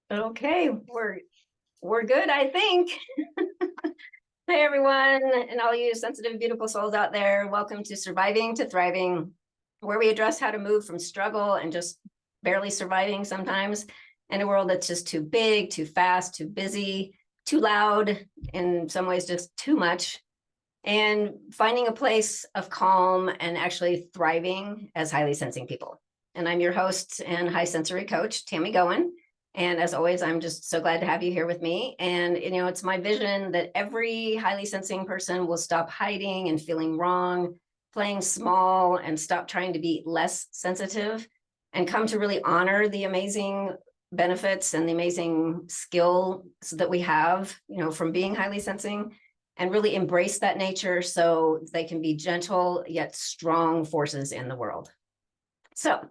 Okay, we're good, I think. Hey everyone, and all you sensitive, beautiful souls out there. Welcome to Surviving to Thriving, where we address how to move from struggle and just barely surviving sometimes in a world that's just too big, too fast, too busy, too loud, in some ways just too much, and finding a place of calm and actually thriving as highly sensing people. And I'm your host and high sensory coach, Tammy Goen. And as always, I'm just so glad to have you here with me. And, it's my vision that every highly sensing person will stop hiding and feeling wrong, playing small, and stop trying to be less sensitive and come to really honor the amazing benefits and the amazing skills that we have, from being highly sensing, and really embrace that nature so they can be gentle yet strong forces in the world. So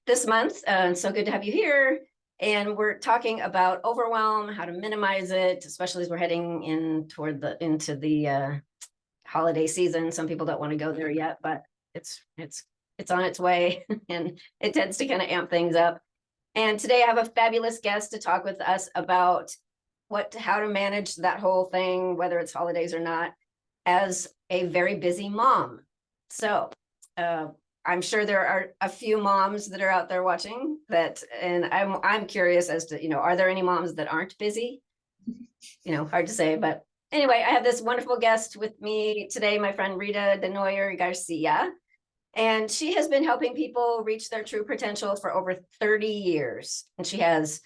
this month, so good to have you here. And we're talking about overwhelm, how to minimize it, especially as we're heading into the holiday season. Some people don't want to go there yet, but it's on its way, and it tends to kind of amp things up. And today I have a fabulous guest to talk with us about how to manage that whole thing, whether it's holidays or not, as a very busy mom. So I'm sure there are a few moms that are out there watching that, and I'm curious as to, are there any moms that aren't busy? Hard to say, but anyway, I have this wonderful guest with me today, my friend Rita Desnoyers-Garcia, and she has been helping people reach their true potential for over 30 years. And she has,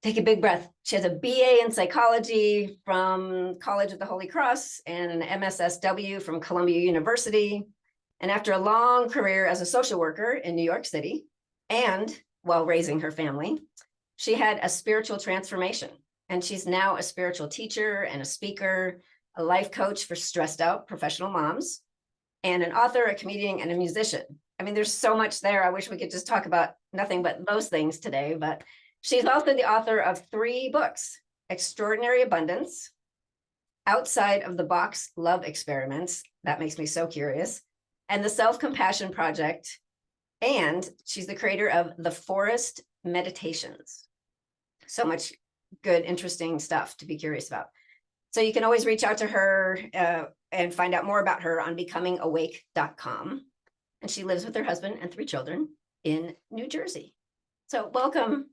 take a big breath, she has a BA in psychology from College of the Holy Cross and an MSSW from Columbia University. And after a long career as a social worker in New York City, and while raising her family, she had a spiritual transformation. And she's now a spiritual teacher and a speaker, a life coach for stressed out professional moms, and an author, a comedian, and a musician. I mean, there's so much there. I wish we could just talk about nothing but those things today, but she's also the author of 3 books: Extraordinary Abundance, Outside of the Box Love Experiments, that makes me so curious, and The Self-Compassion Project, and she's the creator of The Forest Meditations. So much good, interesting stuff to be curious about. So you can always reach out to her and find out more about her on becomingawake.com. And she lives with her husband and 3 children in New Jersey. So welcome.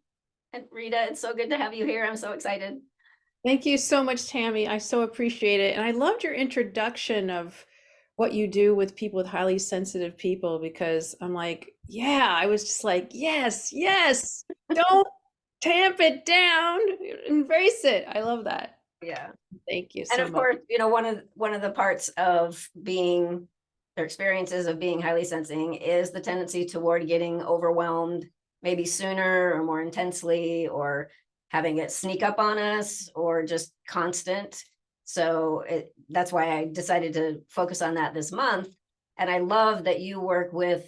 And Rita, it's so good to have you here. I'm so excited. Thank you so much, Tammy. I so appreciate it. And I loved your introduction of what you do with people with highly sensitive people, because I'm like, yeah, I was just like, yes, yes, don't tamp it down, embrace it. I love that. Yeah. Thank you And so of much. course, one of the parts of being their experiences of being highly sensing is the tendency toward getting overwhelmed, maybe sooner or more intensely, or having it sneak up on us, or just constant. So that's why I decided to focus on that this month. And I love that you work with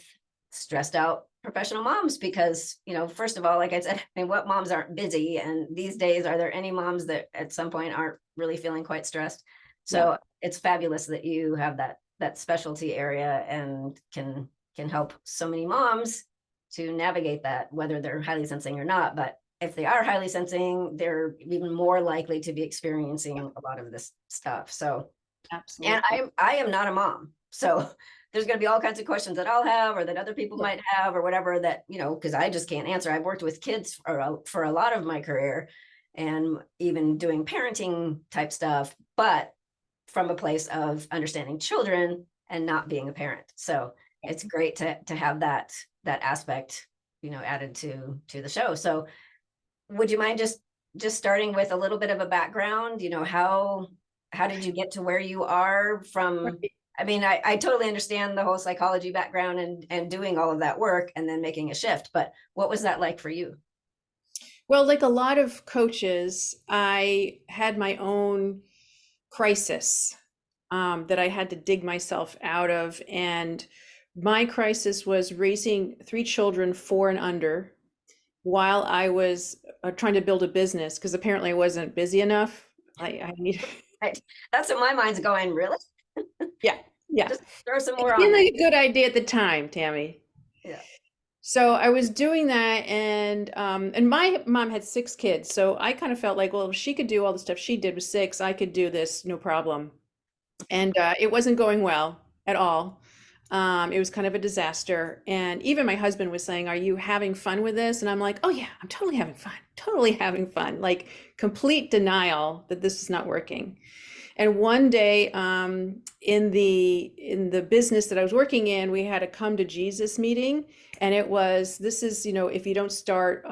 stressed out professional moms, because, first of all, like I said, I mean, what moms aren't busy? And these days, are there any moms that at some point aren't really feeling quite stressed? Yeah. So it's fabulous that you have that specialty area and can help so many moms to navigate that, whether they're highly sensing or not. But if they are highly sensing, they're even more likely to be experiencing a lot of this stuff. So, and Absolutely. I am not a mom, so there's going to be all kinds of questions that I'll have, or that other people might have, or whatever, that, because I just can't answer. I've worked with kids for a lot of my career, and even doing parenting type stuff, but from a place of understanding children and not being a parent. So it's great to have that aspect, added to the show. So would you mind just starting with a little bit of a background? How did you get to where you are from? I mean, I totally understand the whole psychology background and doing all of that work and then making a shift, but what was that like for you? Well, like a lot of coaches, I had my own crisis that I had to dig myself out of. And my crisis was raising 3 children, 4 and under, while I was trying to build a business, because apparently I wasn't busy enough. I need, Right. That's what my mind's going, really? yeah, yeah. Just throw some It more on seemed there. like a good idea at the time, Tammy. Yeah. So I was doing that, and my mom had 6 kids, so I kind of felt like, well, if she could do all the stuff she did with 6, I could do this, no problem. And it wasn't going well at all. It was kind of a disaster. And even my husband was saying, "Are you having fun with this?" And I'm like, "Oh yeah, I'm totally having fun. Totally having fun." Like complete denial that this is not working. And one day, in the business that I was working in, we had a come to Jesus meeting, and it was, this is, if you don't start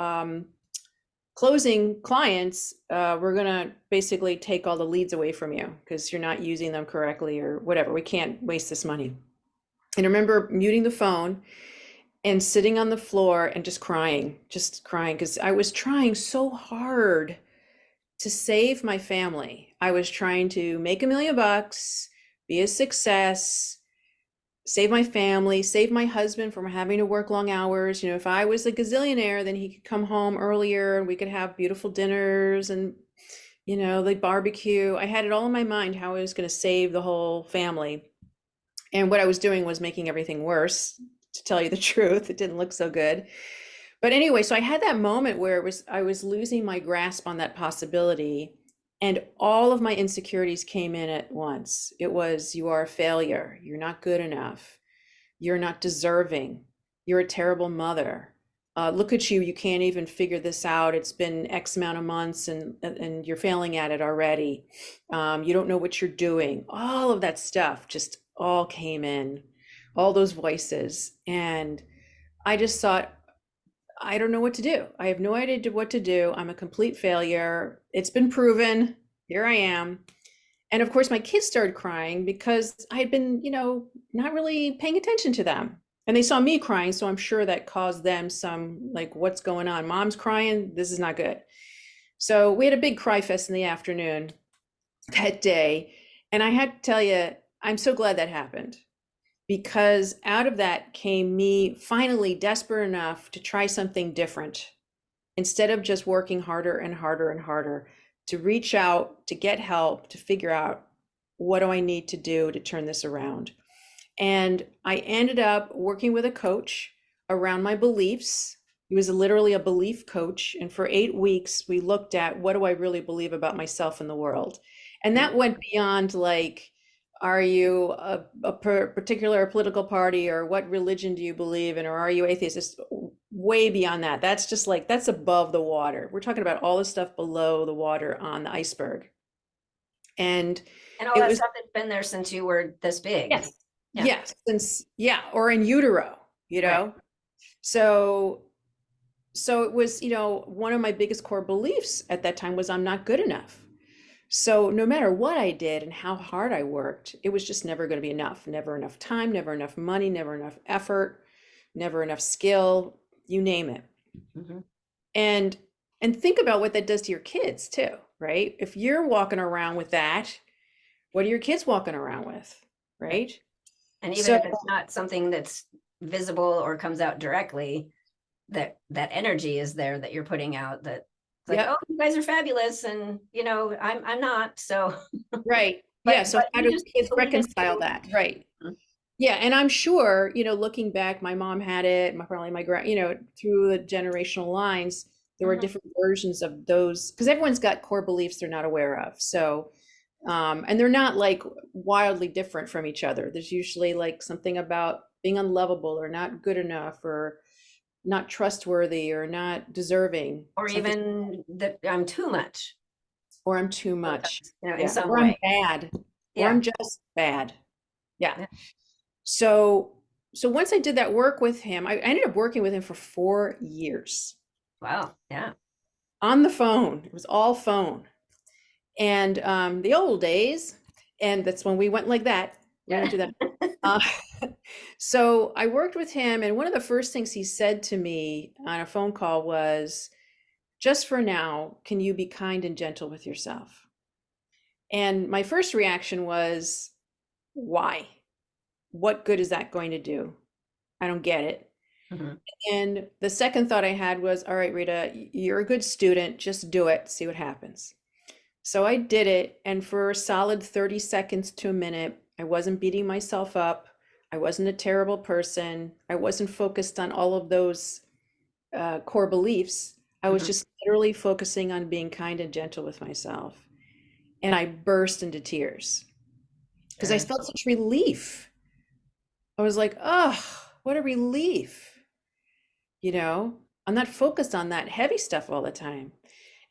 closing clients, we're gonna basically take all the leads away from you because you're not using them correctly or whatever. We can't waste this money. And I remember muting the phone and sitting on the floor and just crying because I was trying so hard to save my family. I was trying to make $1 million, be a success, save my family, save my husband from having to work long hours. If I was a gazillionaire, then he could come home earlier and we could have beautiful dinners and, the barbecue. I had it all in my mind how I was going to save the whole family. And what I was doing was making everything worse, to tell you the truth. It didn't look so good. But anyway, so I had that moment where I was losing my grasp on that possibility, and all of my insecurities came in at once. It was, you are a failure, you're not good enough, you're not deserving, you're a terrible mother. Look at you, you can't even figure this out. It's been X amount of months and you're failing at it already. You don't know what you're doing. All of that stuff just all came in, all those voices. And I just thought, I don't know what to do. I have no idea what to do. I'm a complete failure. It's been proven. Here I am. And of course, my kids started crying because I had been, not really paying attention to them. And they saw me crying. So I'm sure that caused them some, like, what's going on? Mom's crying. This is not good. So we had a big cry fest in the afternoon that day. And I had to tell you, I'm so glad that happened, because out of that came me finally desperate enough to try something different. Instead of just working harder and harder and harder, to reach out, to get help, to figure out, what do I need to do to turn this around? And I ended up working with a coach around my beliefs. He was literally a belief coach. And for 8 weeks, we looked at, what do I really believe about myself and the world? And that went beyond, like, are you a particular political party, or what religion do you believe in, or are you atheist? It's way beyond that. That's just like, that's above the water. We're talking about all the stuff below the water on the iceberg. And all it that was, stuff that's been there since you were this big. yes, Yeah. yes, since, yeah, or in utero, Right. So it was, one of my biggest core beliefs at that time was, I'm not good enough. So no matter what I did and how hard I worked, it was just never going to be enough. Never enough time, never enough money, never enough effort, never enough skill, you name it. Mhm. And think about what that does to your kids too, right? If you're walking around with that, what are your kids walking around with, right? And even So if it's not something that's visible or comes out directly, that energy is there that you're putting out, that it's like, yep, oh, you guys are fabulous, and I'm not, so right. but Yeah. So how you do just kids believe it reconcile too. that? Right. Mhm. Yeah, and I'm sure, looking back, my mom had it, probably my grand, through the generational lines, there were Mhm. different versions of those, because everyone's got core beliefs they're not aware of. So, and they're not like wildly different from each other. There's usually like something about being unlovable or not good enough or not trustworthy or not deserving, Or something, even that I'm too much, or I'm too much. in Yeah, some or I'm way. bad, or Yeah. I'm just bad. Yeah. Yeah. So once I did that work with him, I ended up working with him for 4 years Wow. Yeah. on the phone. It was all phone. And the old days, and that's when we went like that. We don't do that. Uh, so I worked with him, and one of the first things he said to me on a phone call was, just for now, can you be kind and gentle with yourself? And my first reaction was, why? What good is that going to do? I don't get it. Mhm. And the second thought I had was, all right, Rita, you're a good student. Just do it, see what happens. So I did it. And for a solid 30 seconds to a minute, I wasn't beating myself up. I wasn't a terrible person. I wasn't focused on all of those core beliefs. I was Mhm. just literally focusing on being kind and gentle with myself. And I burst into tears because I Sure. felt such relief. I was like, oh, what a relief. You know, I'm not focused on that heavy stuff all the time.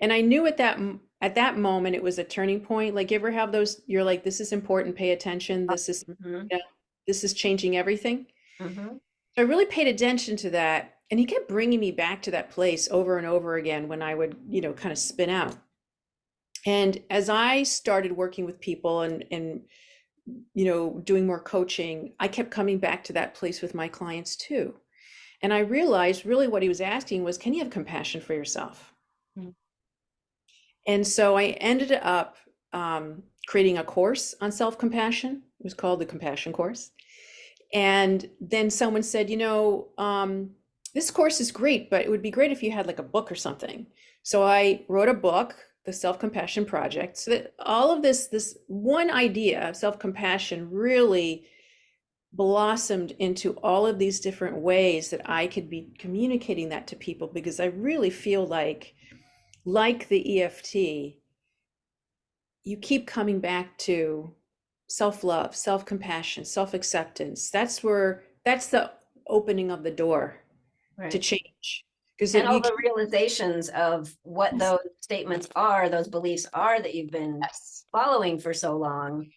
And I knew at that moment it was a turning point. Like, you ever have those, you're like, this is important, pay attention. This is, Mhm. you know, this is changing everything. Mhm. So I really paid attention to that. And he kept bringing me back to that place over and over again when I would, kind of spin out. And as I started working with people and doing more coaching, I kept coming back to that place with my clients too. And I realized really what he was asking was, can you have compassion for yourself? Mhm. And so I ended up creating a course on self-compassion. It was called the Compassion Course. And then someone said, this course is great, but it would be great if you had like a book or something. So I wrote a book, The Self-Compassion Project, so that all of this one idea of self-compassion really blossomed into all of these different ways that I could be communicating that to people, because I really feel like the EFT, you keep coming back to self-love, self-compassion, self-acceptance. That's the opening of the door to Right. change. Because And all you the can, realizations of what yes, those statements are, those beliefs are that you've been yes, following for so long,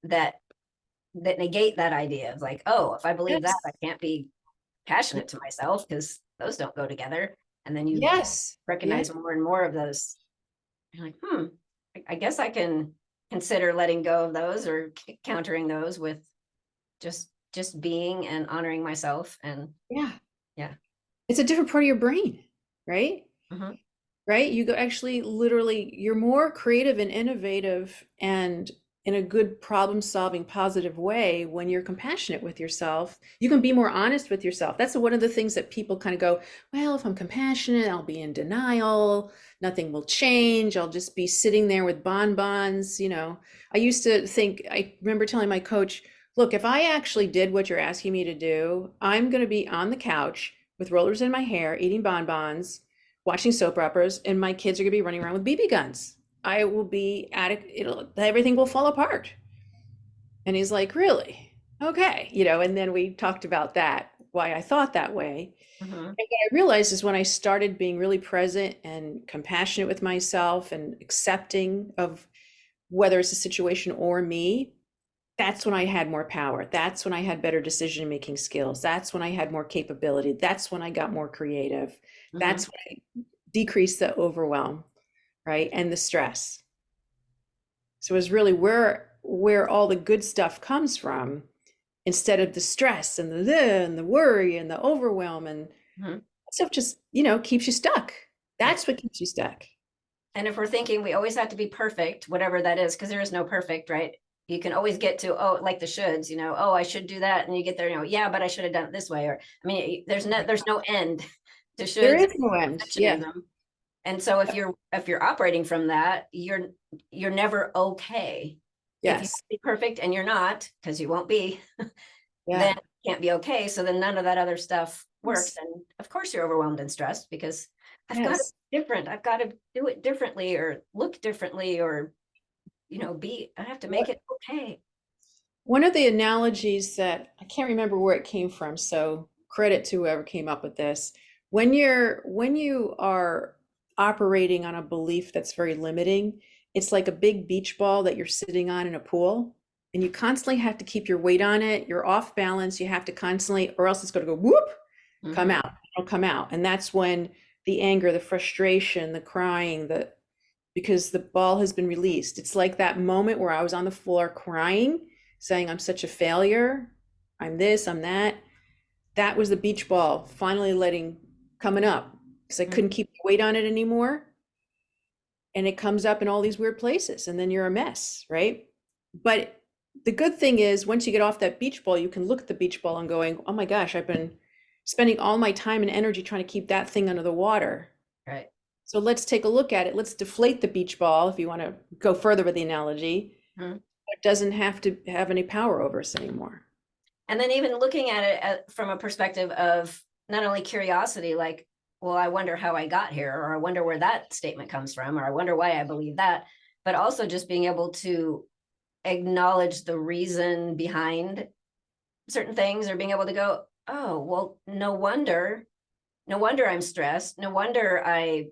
that negate that idea of like, oh, if I believe that, yes, I can't be passionate to myself, because those don't go together. And then you yes, yeah, recognize more and more of those. You're like, I guess I can consider letting go of those, or countering those with just being and honoring myself. And yeah. yeah. It's a different part of your brain, right? Mhm. Right? You go actually literally, you're more creative and innovative and in a good problem solving positive way when you're compassionate with yourself. You can be more honest with yourself. That's one of the things that people kind of go, well, if I'm compassionate, I'll be in denial. Nothing will change. I'll just be sitting there with bonbons. I used to think, I remember telling my coach, look, if I actually did what you're asking me to do, I'm going to be on the couch with rollers in my hair, eating bonbons, watching soap operas, and my kids are going to be running around with BB guns. I will be everything will fall apart. And he's like, really? Okay. And then we talked about that, why I thought that way. Mhm. And what I realized is when I started being really present and compassionate with myself and accepting of whether it's a situation or me, that's when I had more power. That's when I had better decision making skills. That's when I had more capability. That's when I got more creative. Mhm. That's when I decreased the overwhelm, right? And the stress. So it was really where all the good stuff comes from, instead of the stress and the worry and the overwhelm, and Mhm. stuff just, keeps you stuck. Right. That's what keeps you stuck. And if we're thinking we always have to be perfect, whatever that is, because there is no perfect, right? You can always get to, oh, like the shoulds, oh, I should do that. And you get there, yeah, but I should have done it this way. Or, I mean, there's no end to There shoulds is and no end. Yeah. perfectionism. And so if you're operating from that, you're never okay. If you Yes. be perfect and you're not, because you won't be, then Yeah. you can't be okay. So then none of that other stuff works. Yes. And of course you're overwhelmed and stressed, because I've got to Yes. be different. I've got to do it differently, or look differently, or I have to make What it okay. One of the analogies that I can't remember where it came from, so credit to whoever came up with this. When you are operating on a belief that's very limiting, it's like a big beach ball that you're sitting on in a pool, and you constantly have to keep your weight on it. You're off balance. You have to constantly, or else it's going to go whoop, come Hmm. out. It'll come out. And that's when the anger, the frustration, the crying, because the ball has been released. It's like that moment where I was on the floor crying, saying, I'm such a failure. I'm this, I'm that. That was the beach ball finally coming up, because I couldn't keep the weight on it anymore. And it comes up in all these weird places, and then you're a mess, right? But the good thing is, once you get off that beach ball, you can look at the beach ball and going, oh my gosh, I've been spending all my time and energy trying to keep that thing under the water. Right. So let's take a look at it. Let's deflate the beach ball, if you want to go further with the analogy. Mhm. It doesn't have to have any power over us anymore. And then even looking at it from a perspective of not only curiosity, like, well, I wonder how I got here, or I wonder where that statement comes from, or I wonder why I believe that, but also just being able to acknowledge the reason behind certain things, or being able to go, oh, well, no wonder I'm stressed. No wonder I,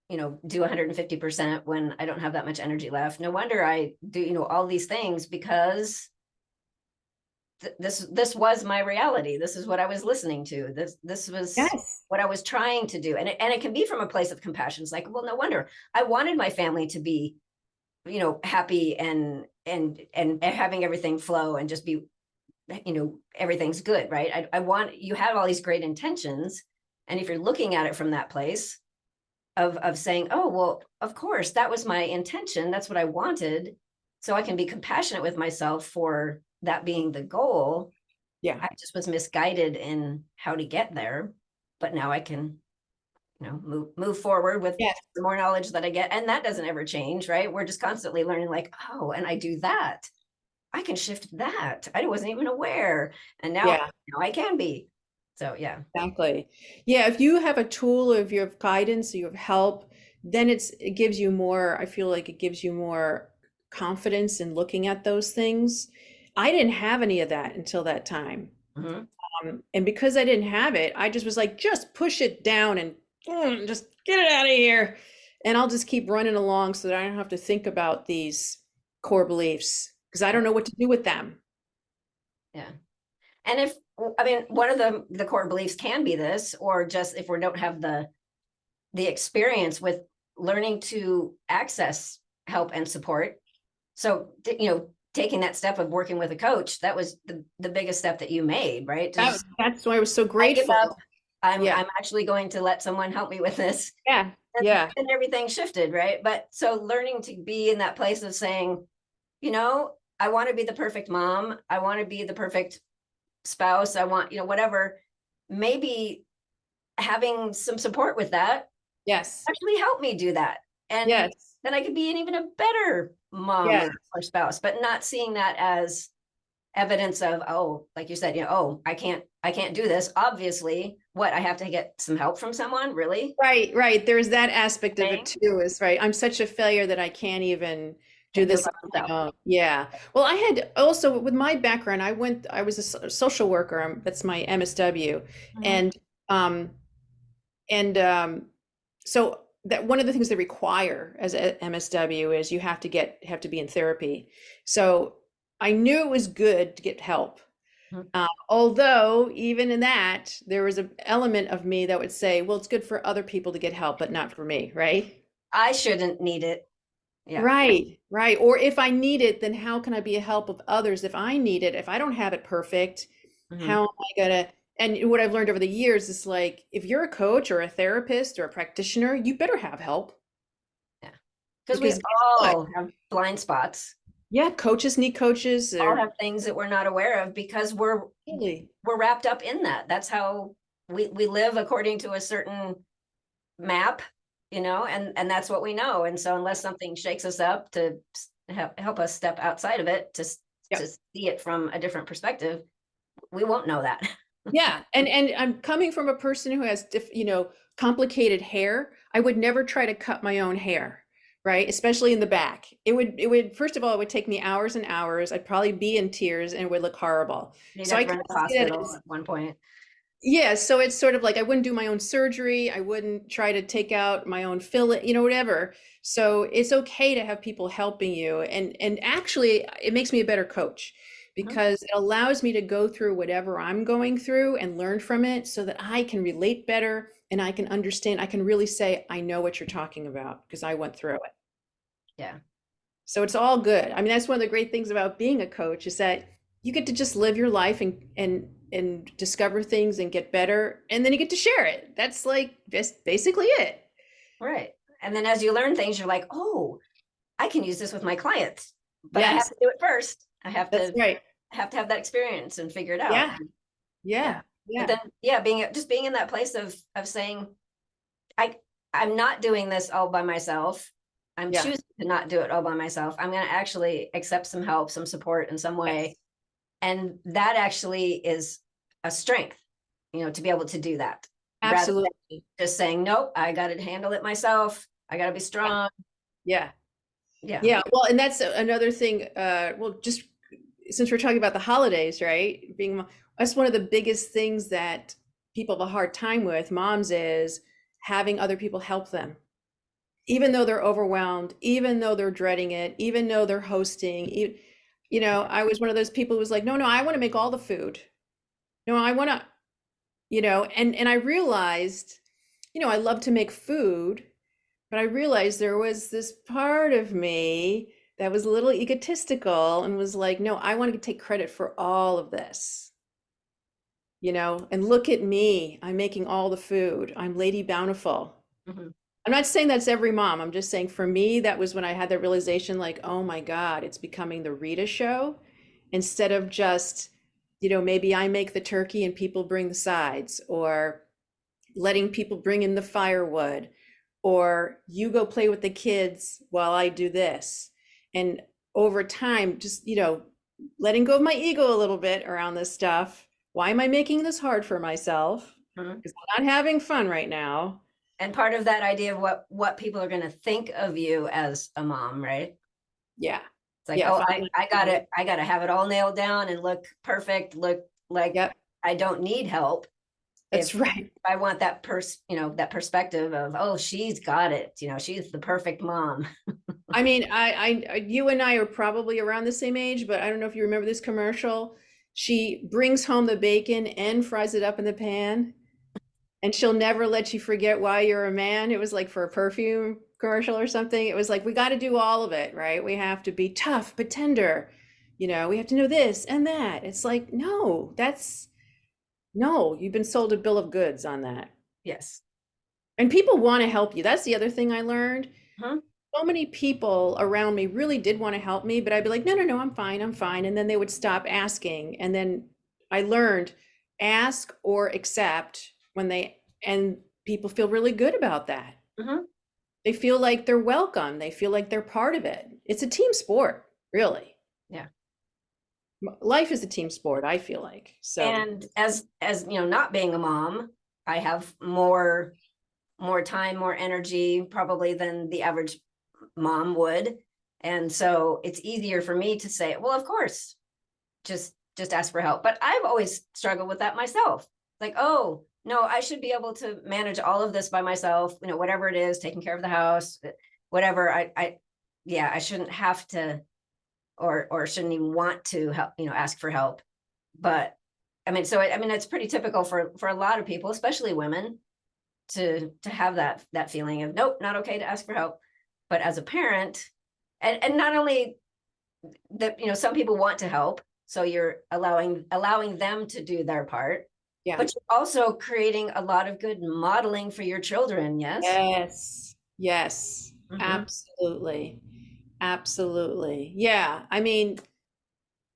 do 150% when I don't have that much energy left. No wonder I do, all these things, because this was my reality. This is what I was listening to. This was Yes. what I was trying to do. And it can be from a place of compassion. It's like, well, no wonder I wanted my family to be, happy and having everything flow and just be, everything's good, right? I want, you have all these great intentions. And if you're looking at it from that place of saying, oh, well, of course, that was my intention. That's what I wanted. So I can be compassionate with myself for that being the goal. Yeah. I just was misguided in how to get there. But now I can, move forward with Yes. the more knowledge that I get. And that doesn't ever change, right? We're just constantly learning, like, oh, and I do that. I can shift that. I wasn't even aware. And now, Yeah. now I can be. So yeah. Exactly. Yeah, if you have a tool, or if you have guidance, or you have help, then it gives you more, I feel like it gives you more confidence in looking at those things. I didn't have any of that until that time. Mhm. And because I didn't have it, I just was like, just push it down and just get it out of here. And I'll just keep running along so that I don't have to think about these core beliefs because I don't know what to do with them. Yeah. And if, I mean, one of the core beliefs can be this, or just if we don't have the experience with learning to access help and support. So, taking that step of working with a coach, that was the biggest step that you made, right? That's why I was so I give grateful. up. I'm Yeah. actually going to let someone help me with this. Yeah. Yeah. And everything shifted, right? But so learning to be in that place of saying, I want to be the perfect mom. I want to be the perfect spouse. I want, whatever. Maybe having some support with that Yes. actually helped me do that. And Yes. then I could be an even a better mom Yes. or spouse, but not seeing that as evidence of, oh, like you said, oh, I can't do this. Obviously, I have to get some help from someone, really? Right, right. There's that aspect of it Thing? too, is right. I'm such a failure that I can't even do Can't do it this by on myself. my own. Yeah. Well, I had also with my background, I was a social worker. That's my MSW. Mhm. And um and so that one of the things they require as a MSW is you have to be in therapy. So I knew it was good to get help. Mhm. Although even in that, there was an element of me that would say, well, it's good for other people to get help, but not for me, right? I shouldn't need it. Yeah. Right, right. Or if I need it, then how can I be a help of others if I need it? If I don't have it perfect, Mhm. how am I gonna? And what I've learned over the years is like, if you're a coach or a therapist or a practitioner, you better have help. Yeah. Because we Because guess what? all have blind spots, Yeah, coaches need coaches. all Or have things that we're not aware of, because we're really, wrapped up in that. That's how we live, according to a certain map, and that's what we know. And so unless something shakes us up to help us step outside of it, to yep. see it from a different perspective, we won't know that. Yeah, and I'm coming from a person who has complicated hair. I would never try to cut my own hair, right? Especially in the back. It would first of all, it would take me hours and hours. I'd probably be in tears and it would look horrible. You'd So have I to kind run to the of see that hospital as, at one point. yeah, so it's sort of like I wouldn't do my own surgery. I wouldn't try to take out my own fillet, whatever. So it's okay to have people helping you. And actually it makes me a better coach Mhm. because it allows me to go through whatever I'm going through and learn from it so that I can relate better and I can understand. I can really say, I know what you're talking about because I went through it. Yeah. So it's all good. I mean, that's one of the great things about being a coach is that you get to just live your life and discover things and get better, and then you get to share it. That's like just basically it. Right. And then as you learn things, you're like, oh, I can use this with my clients, but I have Yes, to do it first. I have that's to right. have that experience and figure it out. Yeah, Yeah. yeah, But yeah, then, yeah, being in that place of saying, I I'm not doing this all by myself. I'm yeah. choosing to not do it all by myself. I'm going to actually accept some help, some support in some Yes, way, And that actually is a strength, to be able to do that. Rather than Absolutely. just saying, nope, I got to handle it myself. I got to be strong. Yeah. Yeah. Yeah. Well, and that's another thing. Well, just since we're talking about the holidays, right? That's one of the biggest things that people have a hard time with, moms, is having other people help them. Even though they're overwhelmed, even though they're dreading it, even though they're hosting, I was one of those people who was like, no, no, I want to make all the food. No, I want to, and I realized, I love to make food, but I realized there was this part of me that was a little egotistical and was like, no, I want to take credit for all of this, and look at me. I'm making all the food. I'm Lady Bountiful. Mm-hmm. I'm not saying that's every mom. I'm just saying for me, that was when I had that realization, like, oh my God, it's becoming the Rita show instead of just, maybe I make the turkey and people bring the sides, or letting people bring in the firewood, or you go play with the kids while I do this. And over time, just, letting go of my ego a little bit around this stuff. Why am I making this hard for myself? Mm-hmm. Because I'm not having fun right now. And part of that idea of what people are going to think of you as a mom, right? Yeah. It's like, Yeah. oh, I got to have it all nailed down and look perfect, look like Yep. I don't need help. That's If right. I want that that perspective of, oh, she's got it, she's the perfect mom. I mean, you and I are probably around the same age, but I don't know if you remember this commercial. She brings home the bacon and fries it up in the pan, and she'll never let you forget why you're a man. It was like for a perfume commercial or something. It was like, we got to do all of it, right? We have to be tough but tender. We have to know this and that. It's like, no, you've been sold a bill of goods on that. Yes. And people want to help you. That's the other thing I learned. Huh? So many people around me really did want to help me, but I'd be like, no, no, no, I'm fine, I'm fine. And then they would stop asking. And then I learned, ask or accept and people feel really good about that. Mm-hmm. They feel like they're welcome. They feel like they're part of it. It's a team sport, really. Yeah. Life is a team sport, I feel like. So, and as not being a mom, I have more time, more energy probably than the average mom would. And so it's easier for me to say, well, of course, just ask for help. But I've always struggled with that myself. Like, oh, no, I should be able to manage all of this by myself, whatever it is, taking care of the house, whatever. I shouldn't have to, or shouldn't even want to help, ask for help. But it's pretty typical for a lot of people, especially women, to have that feeling of, nope, not okay to ask for help. But as a parent, and not only that, some people want to help, so you're allowing them to do their part. yeah. But you're also creating a lot of good modeling for your children. Yes. Yes. Yes. Mm-hmm. Absolutely. Absolutely. Yeah. I mean,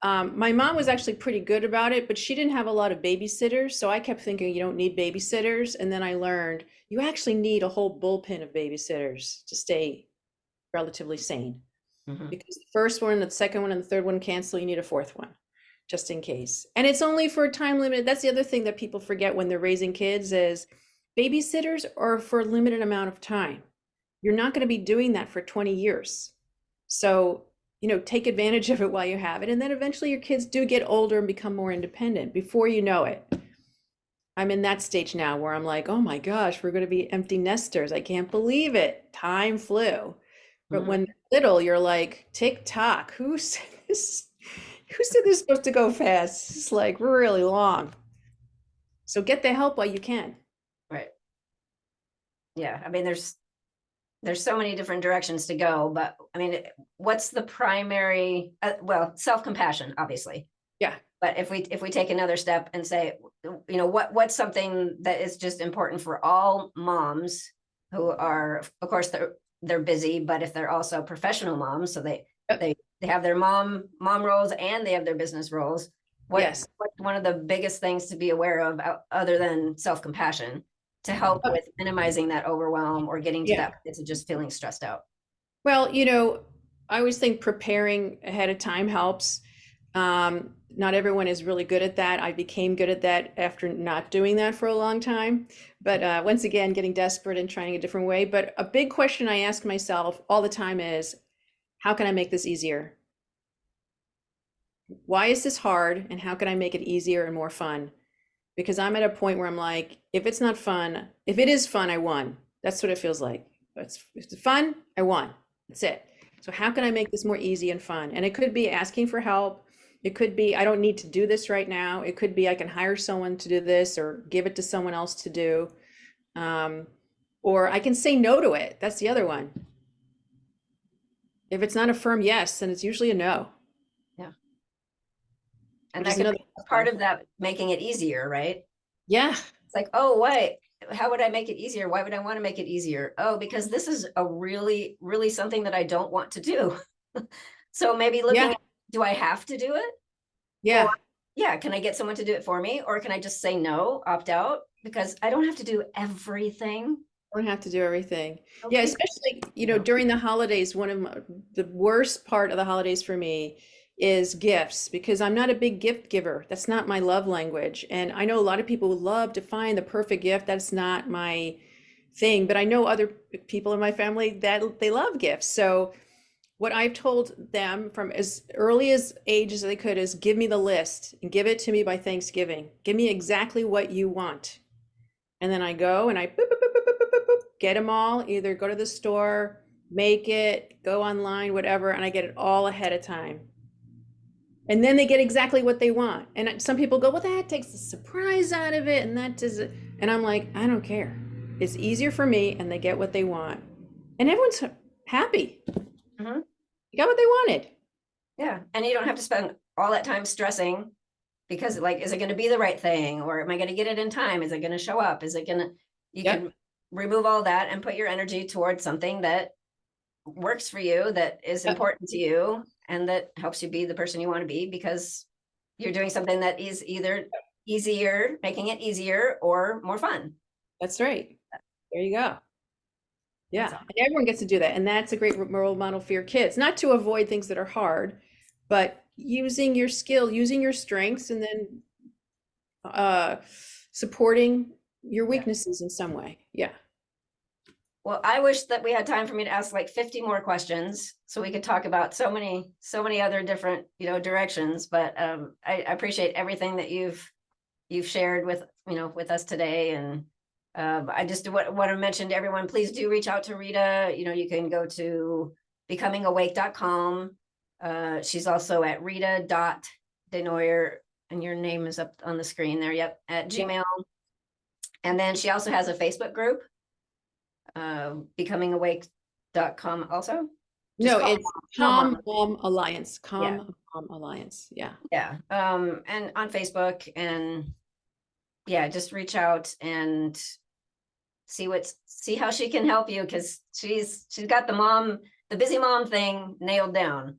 my mom was actually pretty good about it, but she didn't have a lot of babysitters. So I kept thinking you don't need babysitters. And then I learned you actually need a whole bullpen of babysitters to stay relatively sane. Mm-hmm. Because the first one, the second one, and the third one cancel, you need a fourth one just in case. And it's only for a time limit. That's the other thing that people forget when they're raising kids is babysitters are for a limited amount of time. You're not going to be doing that for 20 years. So, take advantage of it while you have it. And then eventually your kids do get older and become more independent. Before you know it, I'm in that stage now where I'm like, oh my gosh, we're going to be empty nesters. I can't believe it. Time flew. But Mm-hmm. when they're little, you're like, tick tock. Who said this? Who said this is supposed to go fast? It's like really long. So get the help while you can. Right. Yeah. There's so many different directions to go, but what's the primary, self-compassion, obviously. Yeah. But if we take another step and say, what's something that is just important for all moms who are, of course, they're busy, but if they're also professional moms, so they have their mom roles and they have their business roles. What's one of the biggest things to be aware of other than self-compassion to help with minimizing that overwhelm or getting to that place of just feeling stressed out? Well, I always think preparing ahead of time helps. Not everyone is really good at that. I became good at that after not doing that for a long time. But once again, getting desperate and trying a different way. But a big question I ask myself all the time is, how can I make this easier? Why is this hard? And how can I make it easier and more fun? Because I'm at a point where I'm like, if it's not fun, if it is fun, I won. That's what it feels like. If it's fun, I won. That's it. So how can I make this more easy and fun? And it could be asking for help. It could be, I don't need to do this right now. It could be, I can hire someone to do this or give it to someone else to do. Um, or I can say no to it. That's the other one. If it's not a firm yes, then it's usually a no. Yeah. And Which that is could another be part of that, making it easier, right? Yeah. It's like, oh, wait, how would I make it easier? Why would I want to make it easier? Oh, because this is a really, really something that I don't want to do. So maybe looking Yeah. at, do I have to do it? Yeah. Or, yeah, can I get someone to do it for me? Or can I just say no, opt out? Because I don't have to do everything. Don't have to do everything. Yeah, Okay. especially, during the holidays, the worst part of the holidays for me is gifts because I'm not a big gift giver. That's not my love language. And I know a lot of people who love to find the perfect gift. That's not my thing, but I know other people in my family that they love gifts. So what I've told them from as early as age as they could is give me the list and give it to me by Thanksgiving. Give me exactly what you want. And then I go and I boop, boop, boop, boop, boop, boop, boop, get them all, either go to the store, make it, go online, whatever, and I get it all ahead of time. And then they get exactly what they want. And some people go, well, that takes the surprise out of it. And that does it. And I'm like, I don't care. It's easier for me and they get what they want. And everyone's happy. Mhm. They got what they wanted. Yeah. And you don't have to spend all that time stressing because like, is it going to be the right thing? Or am I going to get it in time? Is it going to show up? Is it going to, you Yep. can remove all that and put your energy towards something that works for you, that is Yep. important to you, and that helps you be the person you want to be because you're doing something that is either easier, making it easier, or more fun. That's right. There you go. Yeah, That's all. and everyone gets to do that. And that's a great role model for your kids, not to avoid things that are hard, but using your skill, using your strengths, and then supporting your weaknesses in some way. Yeah. Well, I wish that we had time for me to ask like 50 more questions so we could talk about so many other different, directions. But I appreciate everything that you've shared with, with us today. And I just want to mention to everyone, please do reach out to Rita. You can go to becomingawake.com. She's also at Rita.Desnoyers, and your name is up on the screen there. Yep, at Gmail. And then she also has a Facebook group, becomingawake.com also. No, Just it's Calm Mom Alliance. Calm Mom Alliance. Yeah. Yeah. And on Facebook, and yeah, just reach out and see how she can help you, because she's got the busy mom thing nailed down.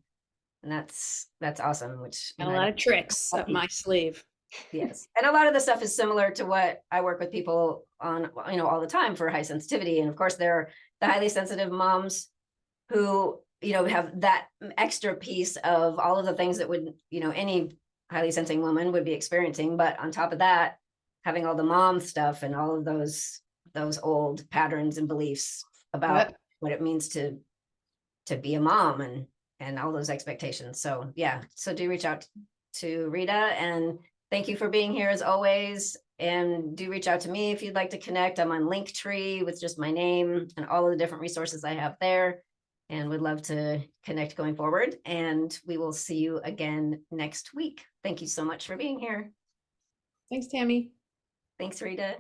And that's awesome, which Got a lot of tricks up my sleeve. yes. And a lot of the stuff is similar to what I work with people on, all the time for high sensitivity. And of course, there are the highly sensitive moms who, have that extra piece of all of the things that would, any highly sensing woman would be experiencing. But on top of that, having all the mom stuff and all of those old patterns and beliefs about what it means to be a mom and all those expectations. So yeah, so do reach out to Rita, and thank you for being here as always. And do reach out to me if you'd like to connect. I'm on Linktree with just my name and all of the different resources I have there, and would love to connect going forward. And we will see you again next week. Thank you so much for being here. Thanks, Tammy. Thanks, Rita.